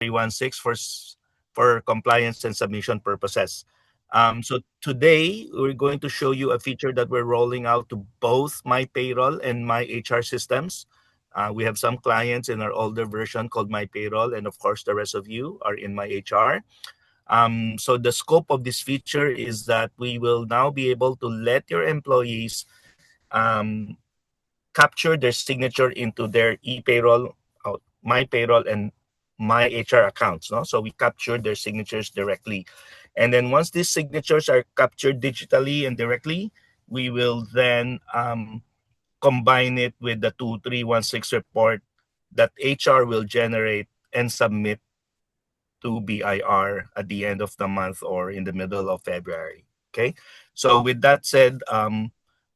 316 for compliance and submission purposes. So today we're going to show you a feature that we're rolling out to both My Payroll and My HR systems. We have some clients in our older version called My Payroll, and of course the rest of you are in My HR. So the scope of this feature is that we will now be able to let your employees capture their signature into their e-payroll, My Payroll, and My HR accounts. No? So we capture their signatures directly. And then once these signatures are captured digitally and directly, we will then combine it with the 2316 report that HR will generate and submit to BIR at the end of the month or in the middle of February. Okay. So with that said,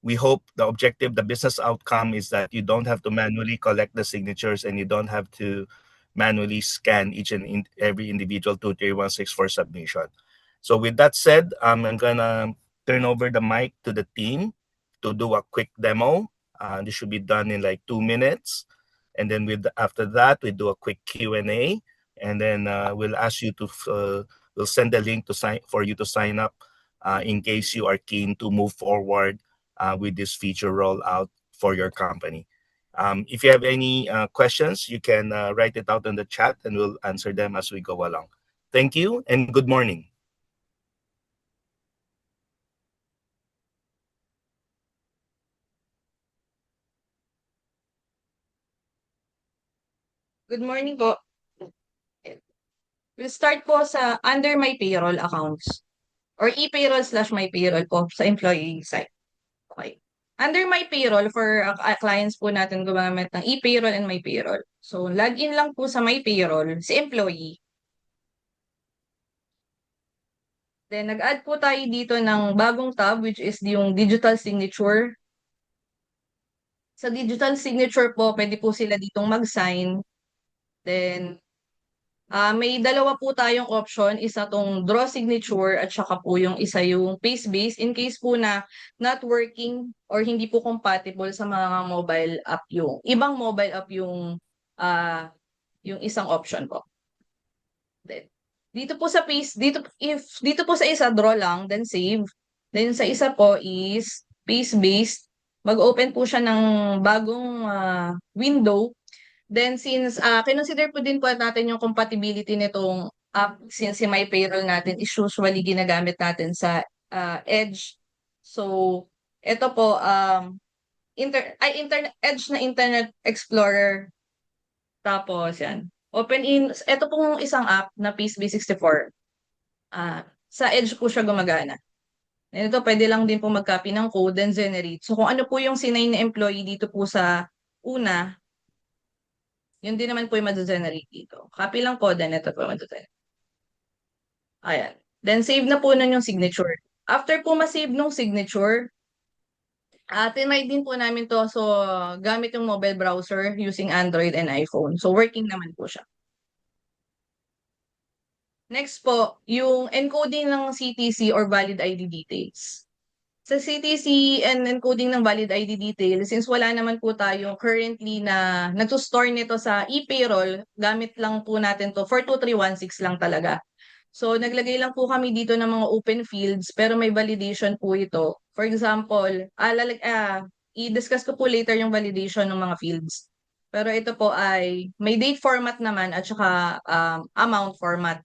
we hope the objective, the business outcome is that you don't have to manually collect the signatures and you don't have to manually scan each and every individual 2316 for submission. So with that said, I'm gonna turn over the mic to the team to do a quick demo. This should be done in like 2 minutes. And then after that, we do a quick Q&A, and then we'll ask you to we'll send the link to sign for you to sign up in case you are keen to move forward with this feature rollout for your company. If you have any questions, you can write it out in the chat and we'll answer them as we go along. Thank you and good morning. Good morning po. We'll start po sa under my payroll accounts or e-payroll slash my payroll po sa employee side. Okay. Under my payroll for clients po natin gumamit ng e-payroll and my payroll. So, login lang po sa my payroll si employee. Then, nag-add po tayo dito ng bagong tab which is yung digital signature. Sa digital signature po, pwede po sila ditong mag-sign. Then, may dalawa po tayong option, isa tong draw signature at saka po yung isa yung paste-based in case po na not working or hindi po compatible sa mga mobile app yung ibang mobile app yung isang option po. Then, dito po sa paste, dito po sa isa draw lang, then save. Then sa isa po is paste-based. Mag-open po siya ng bagong window. Then since kinonsider po din po natin yung compatibility nitong app since si My Payroll natin is usually ginagamit natin sa Edge. So ito po Edge na Internet Explorer. Tapos yan. Ito pong isang app na PaceB64. Sa Edge po siya gumagana. And ito pwede lang din po mag-copy ng code and generate. So kung ano po yung sinay na employee dito po sa una, yun din naman po yung ma-generate dito. Copy lang po, then ito po ma-generate. Ayan. Then save na po nun yung signature. After po ma-save nung signature, tinry din po namin to. So, gamit yung mobile browser using Android and iPhone. So, working naman po siya. Next po, yung encoding ng CTC or valid ID details. Sa CTC and encoding ng valid ID details, since wala naman po tayo currently na nagsusstore nito sa e-payroll, gamit lang po natin to for 2316 lang talaga. So, naglagay lang po kami dito ng mga open fields pero may validation po ito. For example, i-discuss ko po later yung validation ng mga fields. Pero ito po ay may date format naman at saka amount format.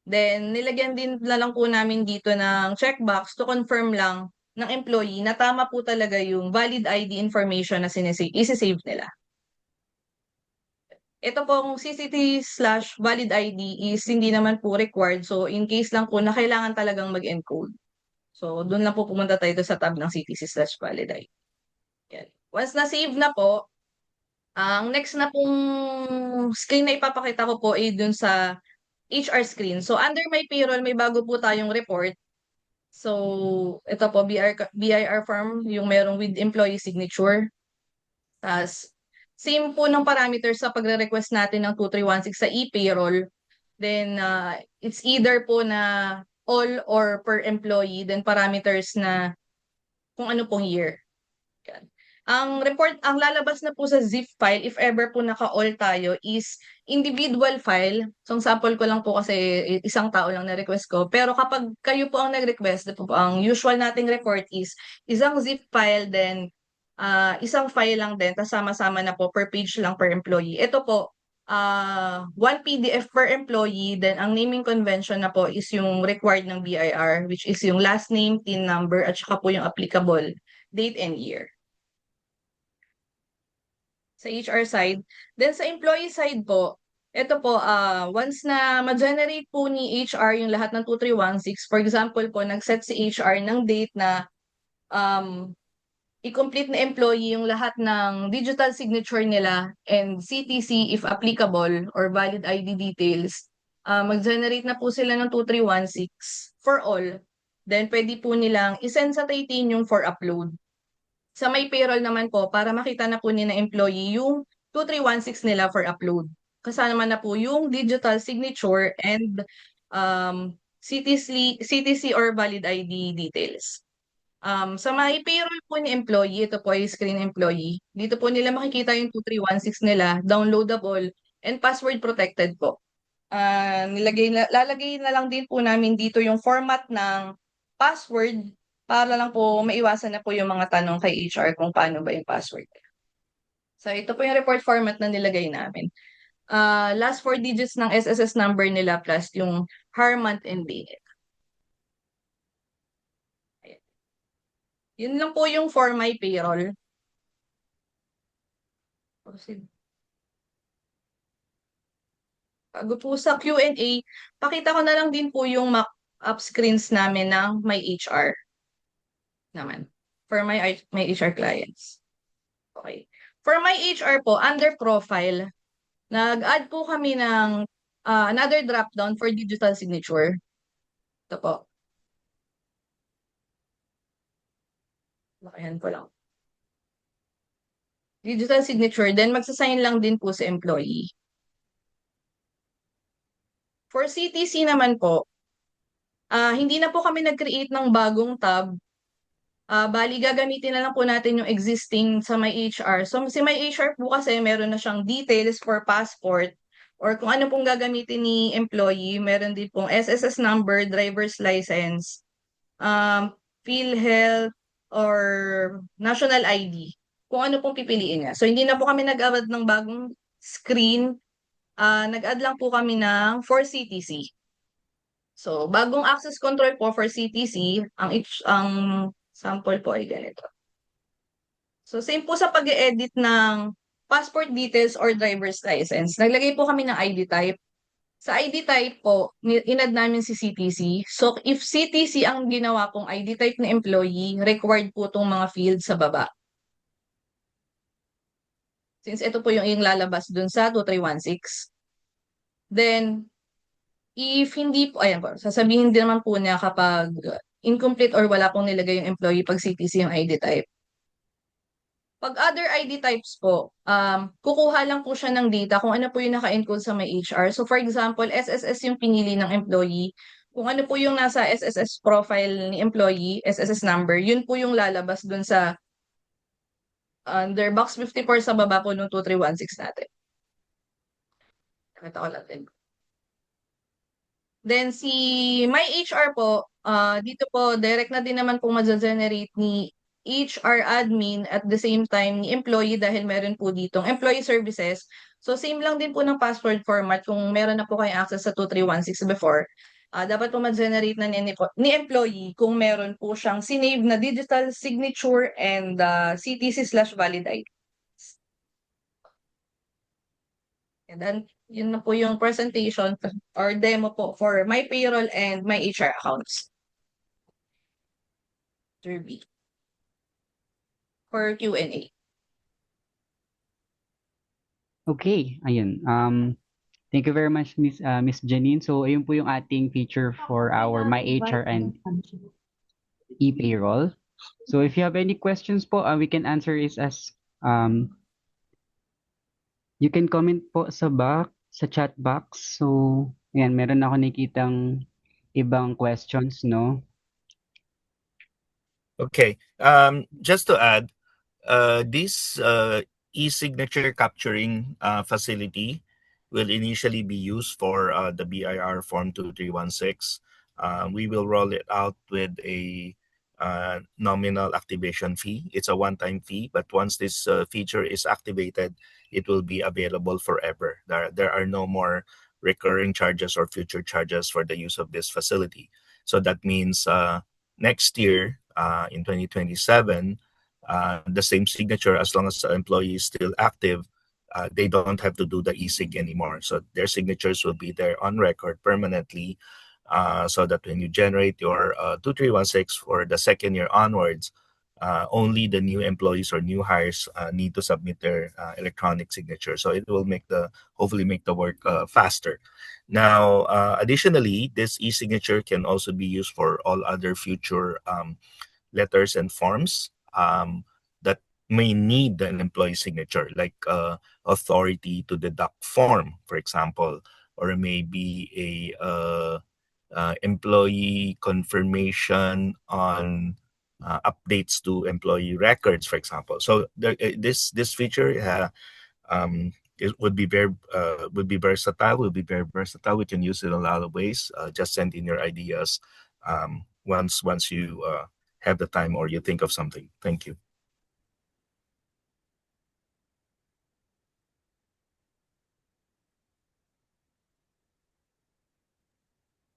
Then, nilagyan din na lang po namin dito ng checkbox to confirm lang ng employee na tama po talaga yung valid ID information na isi-save nila. Ito pong CCT/valid ID is hindi naman po required. So, in case lang po na kailangan talagang mag-encode. So, doon lang po pumunta tayo sa tab ng CTC/valid ID. Yan. Once na-save na po, ang next na pong screen na ipapakita ko po ay dun sa HR screen. So, under my payroll, may bago po tayong report. So, ito po, BIR form, yung merong with employee signature. Tapos, same po ng parameters sa pagre-request natin ng 2316 sa e-payroll. Then, it's either po na all or per employee. Then, parameters na kung ano pong year. Ang report, ang lalabas na po sa zip file, if ever po naka-all tayo, is individual file. So, ang sample ko lang po kasi isang tao lang na-request ko. Pero kapag kayo po ang nag-request, ang usual nating report is isang zip file, then isang file lang din, tapos sama-sama na po per page lang per employee. Ito po, one PDF per employee, then ang naming convention na po is yung required ng BIR, which is yung last name, TIN number, at saka po yung applicable date and year. Sa HR side. Then sa employee side po, ito po, once na ma-generate po ni HR yung lahat ng 2316, for example po, nag-set si HR ng date na i-complete na employee yung lahat ng digital signature nila and CTC if applicable or valid ID details, mag-generate na po sila ng 2316 for all. Then pwede po nilang isend sa Titanium for upload. Sa may payroll naman po, para makita na po ni na employee yung 2316 nila for upload. Kasama na po yung digital signature and CTC or valid ID details. Sa may payroll po ni employee, ito po ay screen employee. Dito po nila makikita yung 2316 nila, downloadable and password protected po. Lalagay na lang din po namin dito yung format ng password para lang po maiwasan na po yung mga tanong kay HR kung paano ba yung password. So ito po yung report format na nilagay namin. Last 4 digits ng SSS number nila plus yung hour, month, and day. Yun lang po yung for my payroll. Bago po sa Q&A, pakita ko na lang din po yung mock-up screens namin ng my HR naman. For my HR clients. Okay. For my HR po, under profile, nag-add po kami ng another drop-down for digital signature. Ito po. Lakayan ko lang. Digital signature, then magsasign lang din po sa employee. For CTC naman po, hindi na po kami nag-create ng bagong tab. Bali, gagamitin na lang po natin yung existing sa my HR. So, si my HR po kasi meron na siyang details for passport or kung ano pong gagamitin ni employee, meron din pong SSS number, driver's license, PhilHealth, or national ID. Kung ano pong pipiliin niya. So, hindi na po kami nag-add ng bagong screen. Nag-add lang po kami ng for CTC. So, bagong access control po for CTC, ang sample po ay ganito. So, same po sa pag-edit ng passport details or driver's license. Naglagay po kami ng ID type. Sa ID type po, inad namin si CTC. So, if CTC ang ginawa pong ID type ng employee, required po itong mga fields sa baba. Since ito po yung lalabas dun sa 2316. Then, if hindi po, ayan po, sasabihin din naman po niya kapag incomplete or wala pong nilagay yung employee pag CTC yung ID type. Pag other ID types po, kukuha lang po siya ng data kung ano po yung naka-encode sa may HR. So for example, SSS yung pinili ng employee. Kung ano po yung nasa SSS profile ni employee, SSS number, yun po yung lalabas dun sa under box 54 sa baba po ng 2316 natin. Nakita ko natin. Then si my HR po, dito po direct na din naman po ma-generate ni HR admin at the same time ni employee dahil meron po ditong employee services. So same lang din po ng password format kung meron na po kayong access sa 2316 before. Dapat po ma-generate na ni employee kung meron po siyang sinave na digital signature and CTC/valid ID. And then, yun na po yung presentation or demo po for my payroll and my HR accounts. Derby. For Q&A. Okay, ayun. Thank you very much, Miss Janine. So, ayun po yung ating feature for our My HR and e-payroll. So, if you have any questions po, we can answer is as you can comment po sa chat box. So, ayan, meron ako nakitang ibang questions, no? Okay. Just to add, This e-signature capturing facility will initially be used for the BIR Form 2316. We will roll it out with a nominal activation fee. It's a one-time fee, but once this feature is activated, it will be available forever. There are no more recurring charges or future charges for the use of this facility. So that means next year, in 2027, the same signature, as long as the employee is still active, they don't have to do the e-sig anymore. So their signatures will be there on record permanently, so that when you generate your 2316 for the second year onwards, only the new employees or new hires need to submit their electronic signature. So it will hopefully make the work faster. Now, additionally, this e-signature can also be used for all other future letters and forms that may need an employee signature, like authority to deduct form, for example, or maybe employee confirmation on updates to employee records, for example. So this feature it would be versatile. Will be very versatile. We can use it in a lot of ways. Just send in your ideas once you have the time or you think of something. Thank you.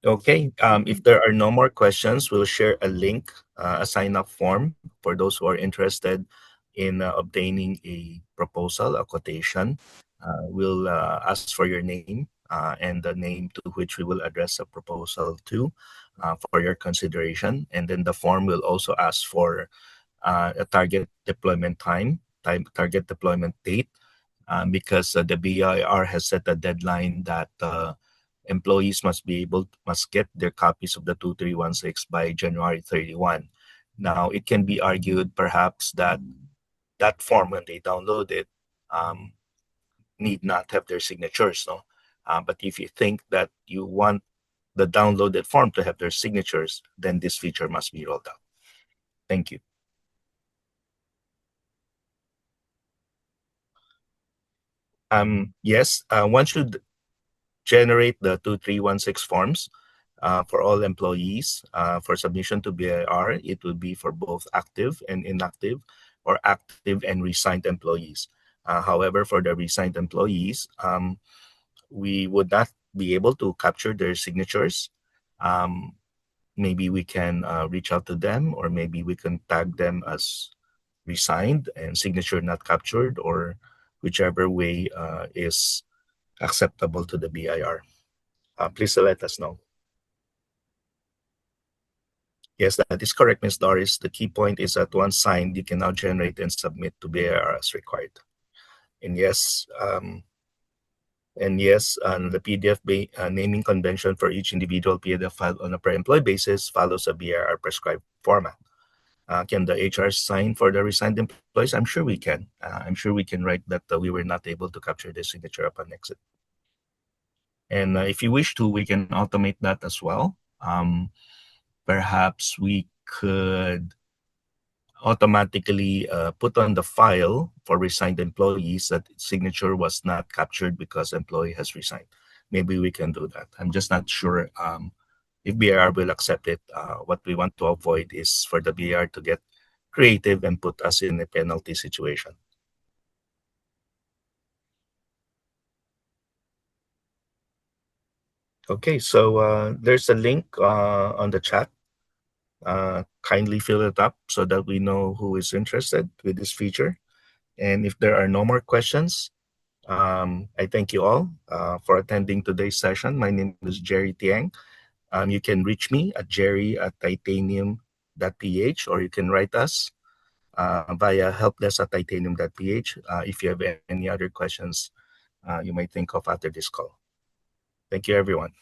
Okay, if there are no more questions, we'll share a link, a sign-up form for those who are interested in obtaining a proposal, a quotation. We'll ask for your name and the name to which we will address a proposal to for your consideration. And then the form will also ask for a target deployment target deployment date, because the BIR has set a deadline that employees must get their copies of the 2316 by January 31. Now, it can be argued perhaps that that form, when they download it, need not have their signatures. No? But if you think that you want the downloaded form to have their signatures, then this feature must be rolled out. Thank you. Yes, one should generate the 2316 forms for all employees for submission to BIR. It would be for both active and inactive, or active and resigned employees. However, for the resigned employees, we would not be able to capture their signatures. Maybe we can reach out to them, or maybe we can tag them as resigned and signature not captured, or whichever way is acceptable to the BIR. Please let us know. Yes, that is correct, Ms. Doris. The key point is that once signed, you can now generate and submit to BIR as required. And yes, the PDF naming convention for each individual PDF file on a per employee basis follows a BIR prescribed format. Can the HR sign for the resigned employees? I'm sure we can. I'm sure we can write that we were not able to capture the signature upon exit. And if you wish to, we can automate that as well. Perhaps we could automatically put on the file for resigned employees that signature was not captured because employee has resigned. Maybe we can do that. I'm just not sure if BIR will accept it. What we want to avoid is for the BIR to get creative and put us in a penalty situation. Okay, so there's a link on the chat. Kindly fill it up so that we know who is interested with this feature. And if there are no more questions, I thank you all for attending today's session. My name is Jerry Tiang. You can reach me at jerry@titanium.ph, or you can write us via helpdesk@titanium.ph if you have any other questions you might think of after this call. Thank you, everyone.